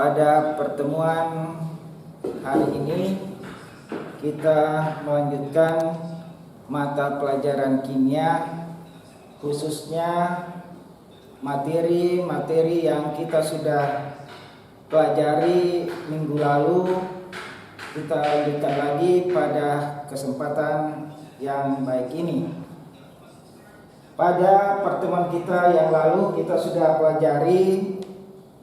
Pada pertemuan hari ini kita melanjutkan mata pelajaran kimia, khususnya materi-materi yang kita sudah pelajari minggu lalu. Kita lanjutkan lagi pada kesempatan yang baik ini. Pada pertemuan kita yang lalu kita sudah pelajari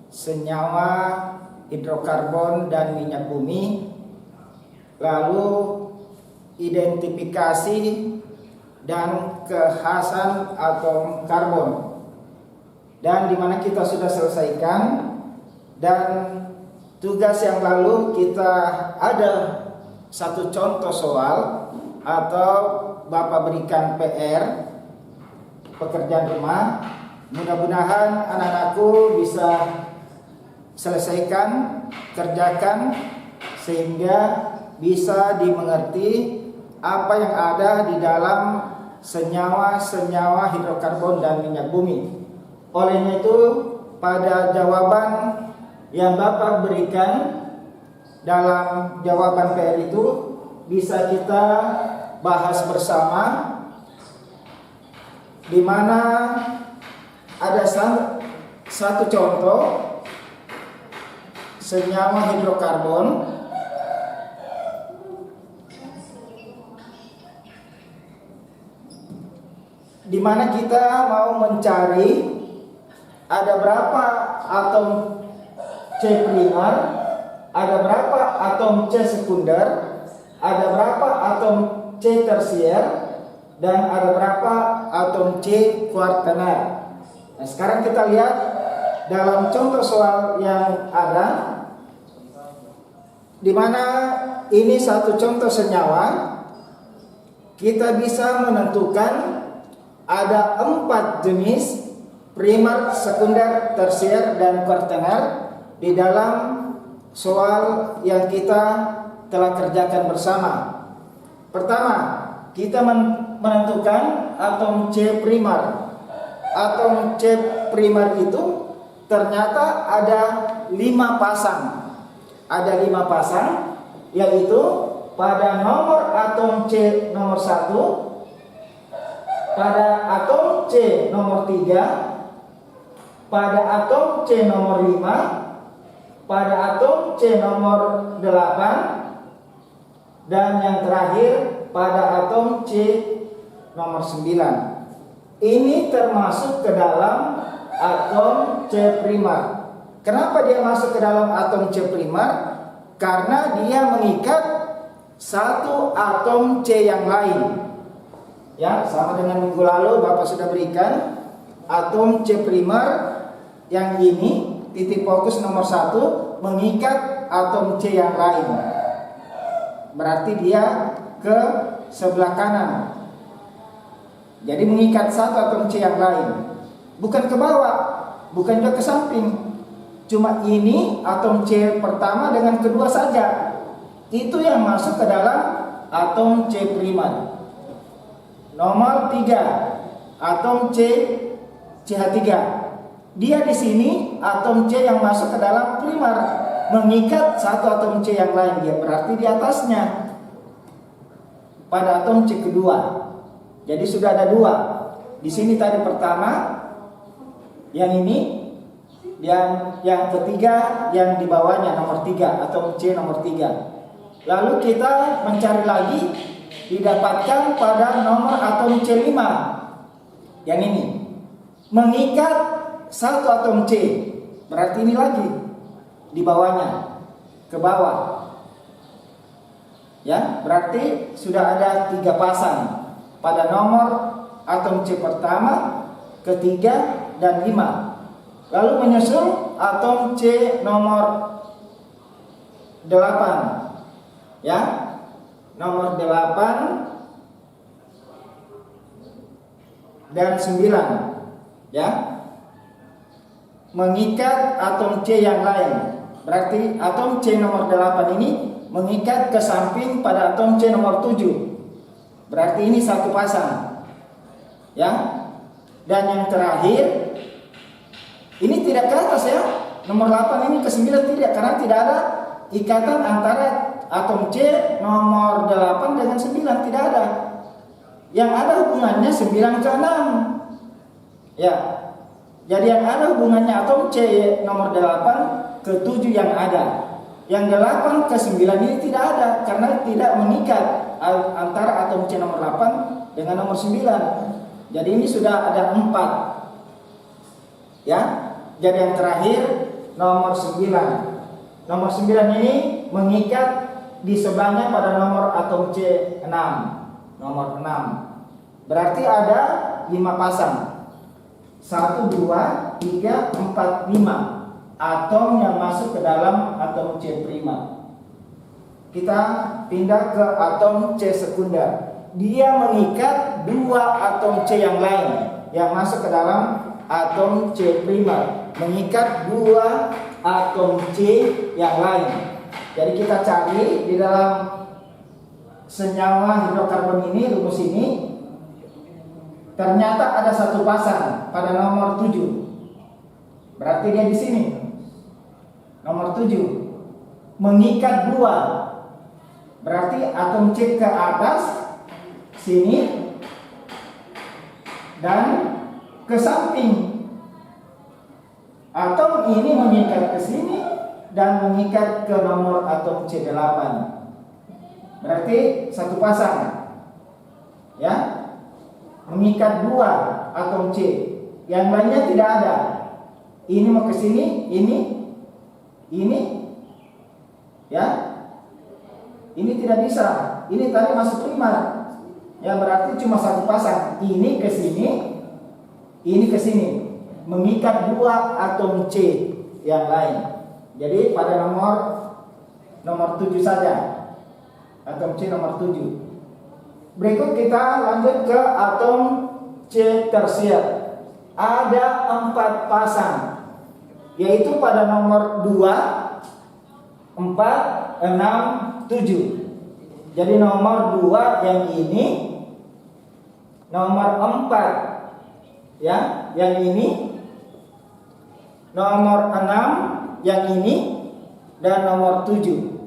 senyawa hidrokarbon dan minyak bumi, lalu identifikasi dan kekhasan atom karbon, dan dimana kita sudah selesaikan. Dan tugas yang lalu kita ada satu contoh soal atau Bapak berikan PR, pekerjaan rumah. Mudah-mudahan anak-anakku bisa selesaikan, kerjakan, sehingga bisa dimengerti apa yang ada di dalam senyawa-senyawa hidrokarbon dan minyak bumi. Olehnya itu, pada jawaban yang Bapak berikan dalam jawaban PR itu bisa kita bahas bersama, di mana ada satu contoh senyawa hidrokarbon di mana kita mau mencari ada berapa atom C primer, ada berapa atom C sekunder, ada berapa atom C tersier, dan ada berapa atom C kuartener. Nah, sekarang kita lihat dalam contoh soal yang ada, di mana ini satu contoh senyawa. Kita bisa menentukan ada 4 jenis primer, sekunder, tersier, dan kuartener di dalam soal yang kita telah kerjakan bersama. Pertama, kita menentukan atom C primer. Atom C primer itu ternyata ada 5 pasang. Ada 5 pasang, yaitu pada nomor atom C nomor 1, pada atom C nomor 3, pada atom C nomor 5, pada atom C nomor 8, dan yang terakhir pada atom C nomor 9. Ini termasuk ke dalam atom C primer. Kenapa dia masuk ke dalam atom C primer? Karena dia mengikat satu atom C yang lain. Ya, sama dengan minggu lalu Bapak sudah berikan atom C primer yang ini, titik fokus nomor 1, mengikat atom C yang lain. Berarti dia ke sebelah kanan. Jadi mengikat satu atom C yang lain, bukan ke bawah, bukan juga ke samping. Cuma ini atom C pertama dengan kedua saja, itu yang masuk ke dalam atom C primer. Nomor 3, atom C CH3. Dia di sini atom C yang masuk ke dalam primer, mengikat satu atom C yang lain, dia berarti di atasnya pada atom C kedua. Jadi sudah ada 2. Di sini tadi pertama, yang ini, yang ketiga yang di bawahnya nomor 3, atom C nomor 3. Lalu kita mencari lagi, didapatkan pada nomor atom C5. Yang ini mengikat satu atom C, berarti ini lagi di bawahnya, ke bawah. Ya, berarti sudah ada 3 pasang pada nomor atom C pertama, ketiga, dan 5. Lalu menyusul atom C nomor 8. Ya, nomor 8 dan 9. Ya, mengikat atom C yang lain. Berarti atom C nomor 8 ini mengikat ke samping pada atom C nomor 7. Berarti ini satu pasang. Ya. Dan yang terakhir, ini tidak ke atas ya, nomor 8 ini ke 9 tidak, karena tidak ada ikatan antara atom C nomor 8 dengan 9, tidak ada. Yang ada hubungannya 9 ke 6. Ya. Jadi yang ada hubungannya atom C nomor 8 ke 7 yang ada. Yang 8 ke 9 ini tidak ada karena tidak mengikat antara atom C nomor 8 dengan nomor 9. Jadi ini sudah ada 4. Ya. Jadi yang terakhir nomor 9. Nomor 9 ini mengikat di sebelahnya pada nomor atom C6. Nomor 6. Berarti ada 5 pasang. 1, 2, 3, 4, 5 atom yang masuk ke dalam atom C'. Kita pindah ke atom C sekunder. Dia mengikat 2 atom C yang lain yang masuk ke dalam atom C'. Mengikat 2 atom C yang lain. Jadi kita cari di dalam senyawa hidrokarbon ini, rumus ini. Ternyata ada 1 pasang pada nomor 7. Berarti dia di sini. Nomor 7 mengikat 2. Berarti atom C ke atas sini dan ke samping. Atom ini mengikat ke sini dan mengikat ke nomor atom C8. Berarti 1 pasang. Ya. Mengikat 2 atom C. Yang lainnya tidak ada. Ini mau ke sini, ini. Ya. Ini tidak bisa. Ini tadi masuk primar. Ya, berarti cuma 1 pasang. Ini ke sini, ini ke sini. Mengikat 2 atom C yang lain. Jadi pada nomor 7 saja. Atom C nomor 7. Berikut kita lanjut ke atom C tersier. Ada 4 pasang, yaitu pada nomor 2, 4, 6, 7. Jadi nomor 2 yang ini, nomor 4 ya, yang ini, nomor 6 yang ini, dan nomor 7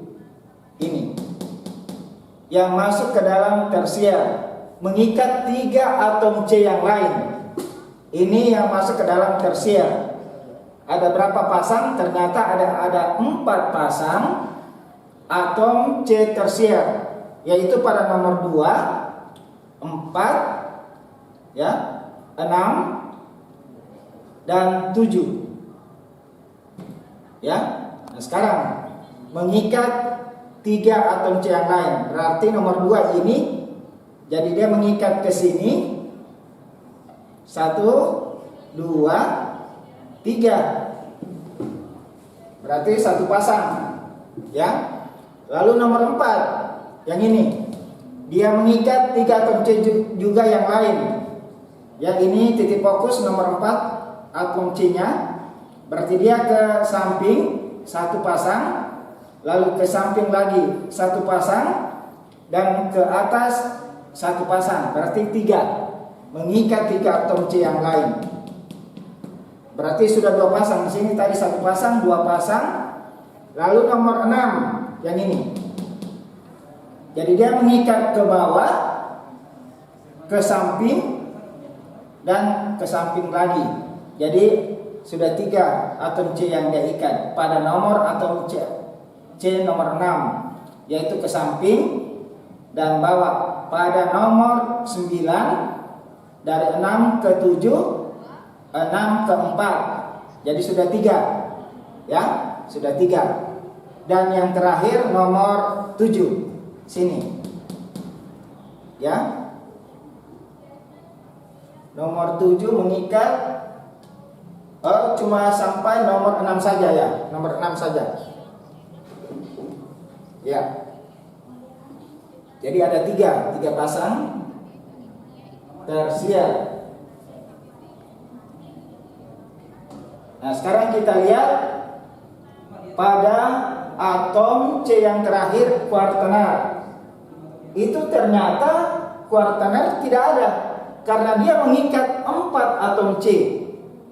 ini yang masuk ke dalam tersier, mengikat 3 atom C yang lain. Ini yang masuk ke dalam tersier. Ada berapa pasang? Ternyata ada 4 pasang atom C tersier, yaitu pada nomor 2, 4, ya, 6, dan 7. Ya. Nah, sekarang mengikat 3 atom C yang lain. Berarti nomor 2 ini, jadi dia mengikat ke sini. 1, 2, 3. Berarti 1 pasang. Ya. Lalu nomor 4 yang ini, dia mengikat 3 atom C juga yang lain. Ya, ini titik fokus nomor 4 atom C-nya. Berarti dia ke samping 1 pasang. Lalu ke samping lagi 1 pasang, dan ke atas 1 pasang, berarti 3. Mengikat 3 atom C yang lain. Berarti sudah 2 pasang. Di sini tadi 1 pasang, 2 pasang. Lalu nomor 6 yang ini. Jadi dia mengikat ke bawah, ke samping, dan ke samping lagi. Jadi sudah 3 atom C yang dia ikat pada nomor atom C nomor 6, yaitu ke samping dan bawah. Pada nomor 9, dari 6 ke 7, 6 ke 4. Jadi sudah 3. Ya, sudah 3. Dan yang terakhir nomor 7 sini. Ya. Nomor 7 mengikat cuma sampai nomor 6 saja ya, nomor 6 saja. Ya. Jadi ada 3 pasang tersier. Nah, sekarang kita lihat pada atom C yang terakhir, kuartener. Itu ternyata kuartener tidak ada karena dia mengikat 4 atom C.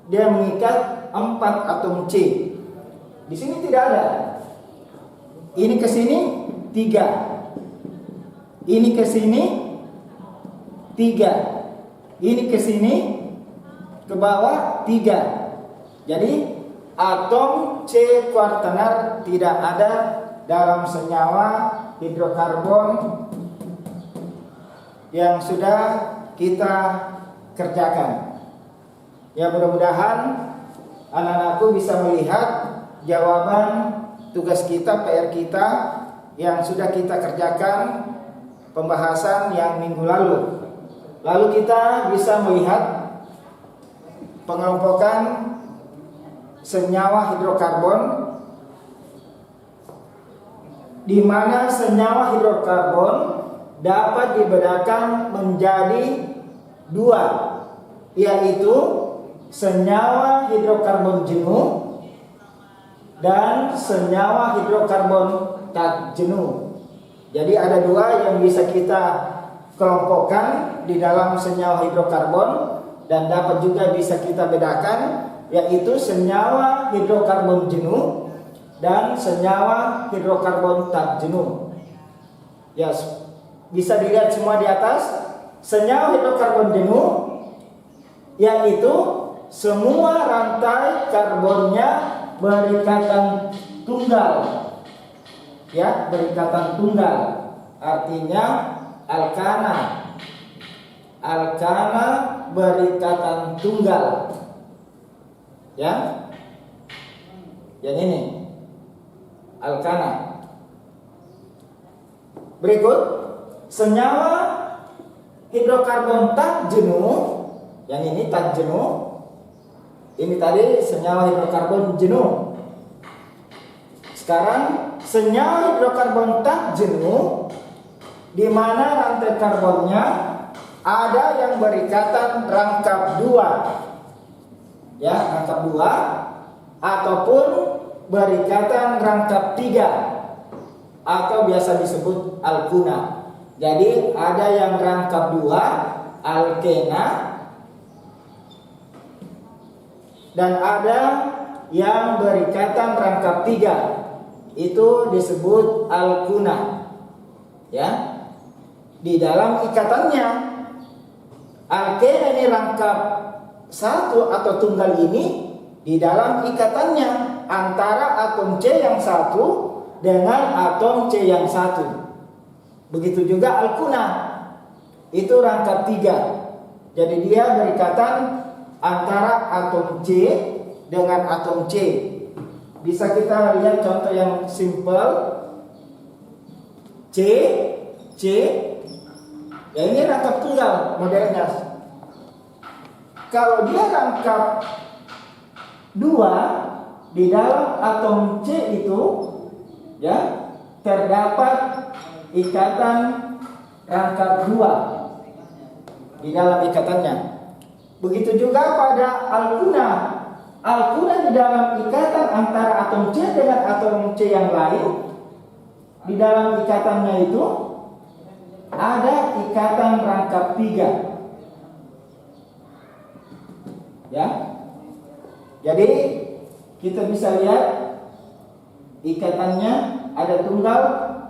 Dia mengikat 4 atom C. Di sini tidak ada. Ini ke sini 3. Ini ke sini 3. Ini ke sini ke bawah 3. Jadi atom C kuartenar tidak ada dalam senyawa hidrokarbon yang sudah kita kerjakan. Ya, mudah-mudahan anak-anakku bisa melihat jawaban tugas kita, PR kita yang sudah kita kerjakan pembahasan yang minggu lalu. Lalu kita bisa melihat pengelompokan senyawa hidrokarbon, di mana senyawa hidrokarbon dapat dibedakan menjadi 2, yaitu senyawa hidrokarbon jenuh dan senyawa hidrokarbon tak jenuh. Jadi ada 2 yang bisa kita kelompokkan di dalam senyawa hidrokarbon dan dapat juga bisa kita bedakan, yaitu senyawa hidrokarbon jenuh dan senyawa hidrokarbon tak jenuh. Ya, bisa dilihat semua di atas. Senyawa hidrokarbon jenuh yaitu semua rantai karbonnya berikatan tunggal. Ya, berikatan tunggal. Artinya alkana. Alkana berikatan tunggal. Ya. Yang ini alkana. Berikut senyawa hidrokarbon tak jenuh. Yang ini tak jenuh. Ini tadi senyawa hidrokarbon jenuh. Sekarang senyawa hidrokarbon tak jenuh, di mana rantai karbonnya ada yang berikatan rangkap 2. Ya, rangkap 2 ataupun berikatan rangkap 3 atau biasa disebut alkuna. Jadi ada yang rangkap 2, alkena, dan ada yang berikatan rangkap 3, itu disebut alkuna. Ya, di dalam ikatannya alkena ini rangkap 1 atau tunggal ini di dalam ikatannya antara atom C yang 1 dengan atom C yang 1. Begitu juga alkuna, itu rangkap 3. Jadi dia berikatan antara atom C dengan atom C. Bisa kita lihat contoh yang simple. C. Ya, ini rangkap tunggal modelnya. Kalau dia rangkap 2, di dalam atom C itu ya terdapat ikatan rangkap 2 di dalam ikatannya. Begitu juga pada alkuna. Alkuna di dalam ikatan antara atom C dengan atom C yang lain, di dalam ikatannya itu ada ikatan rangkap 3. Ya. Jadi kita bisa lihat ikatannya ada tunggal,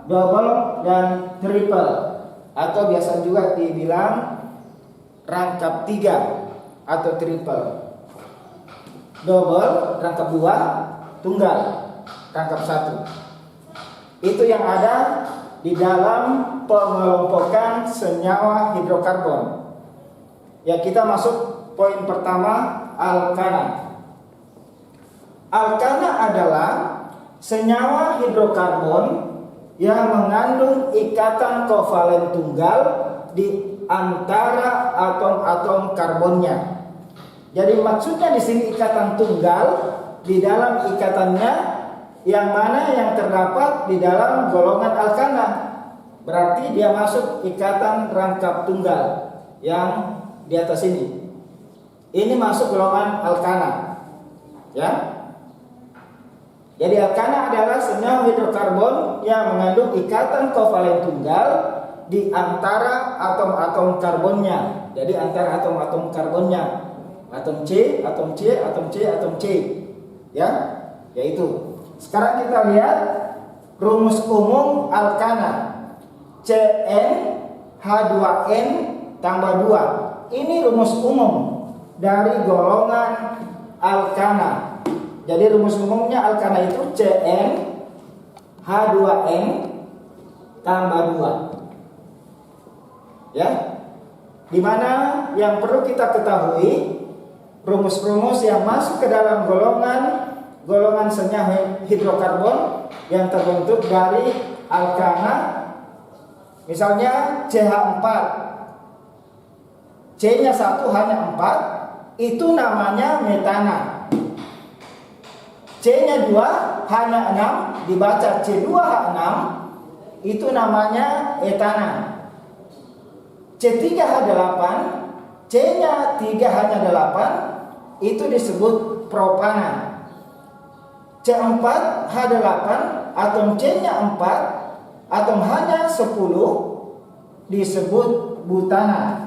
double, dan triple, atau biasa juga dibilang rangkap 3 atau triple. Double rangkap 2, tunggal rangkap 1. Itu yang ada di dalam pengelompokan senyawa hidrokarbon. Ya, kita masuk poin pertama, alkana. Alkana adalah senyawa hidrokarbon yang mengandung ikatan kovalen tunggal di antara atom-atom karbonnya. Jadi maksudnya di sini ikatan tunggal di dalam ikatannya yang mana yang terdapat di dalam golongan alkana. Berarti dia masuk ikatan rangkap tunggal yang di atas ini. Ini masuk golongan alkana. Ya. Jadi alkana adalah senyawa hidrokarbon yang mengandung ikatan kovalen tunggal di antara atom-atom karbonnya. Jadi antara atom-atom karbonnya, atom C, atom C, atom C, atom C. Ya, yaitu Sekarang kita lihat rumus umum alkana. Cn H2n tambah 2. Ini rumus umum dari golongan alkana. Jadi rumus umumnya alkana itu Cn H2n tambah 2. Ya. Dimana yang perlu kita ketahui, rumus-rumus yang masuk ke dalam golongan senyawa hidrokarbon yang terbentuk dari alkana. Misalnya CH4, C-nya 1 hanya 4, itu namanya metana. C-nya 2 hanya 6, dibaca C2H6, itu namanya etana. C3H8, C-nya 3 hanya 8, itu disebut propana. C4H8, atom C-nya 4, atom hanya 10, disebut butana.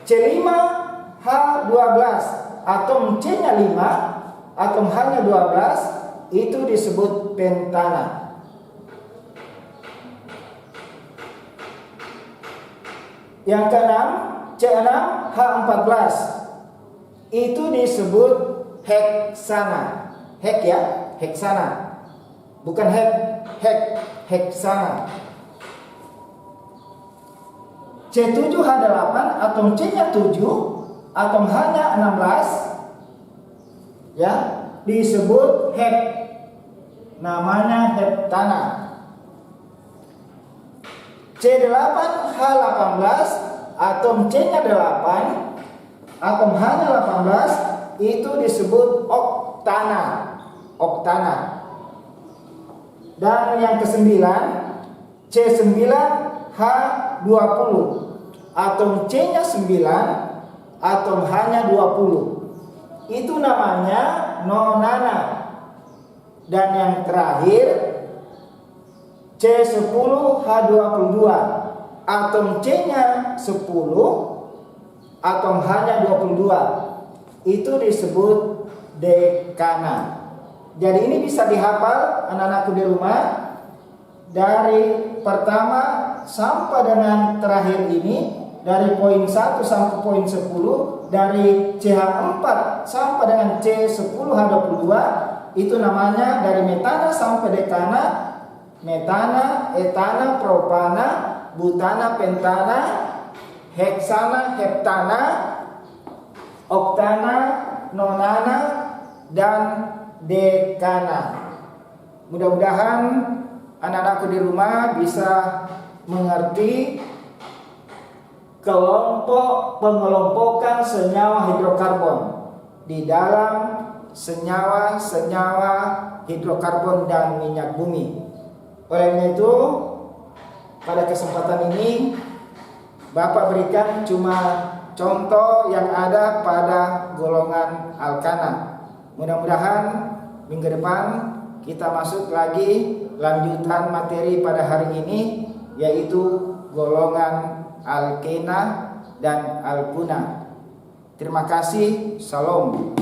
C5H12, atom C-nya 5, atom hanya 12, itu disebut pentana. Yang keenam, C6H14, itu disebut heksana. Hek ya, heksana. Bukan heksana. C7H8, atom C-nya 7, atom hanya 16, ya, disebut hep. Namanya heptana. C8H18, atom C-nya 8, atom hanya 18, itu disebut oktana. Dan yang ke-9, C9H20, atom C-nya 9, atom hanya 20, itu namanya nonana. Dan yang terakhir, C10H22, atom C-nya 10, atom hanya 22, itu disebut dekana. Jadi ini bisa dihafal anak-anakku di rumah, dari pertama sampai dengan terakhir ini, dari poin 1 sampai poin 10, dari CH4 sampai dengan C10H22, itu namanya dari metana sampai dekana: metana, etana, propana, butana, pentana, heksana, heptana, oktana, nonana, dan dekana. Mudah-mudahan anak-anakku di rumah bisa mengerti kelompok pengelompokan senyawa hidrokarbon di dalam senyawa-senyawa hidrokarbon dan minyak bumi. Oleh itu, pada kesempatan ini Bapak berikan cuma contoh yang ada pada golongan alkana. Mudah-mudahan minggu depan kita masuk lagi lanjutan materi pada hari ini, yaitu golongan alkena dan alkuna. Terima kasih. Salam.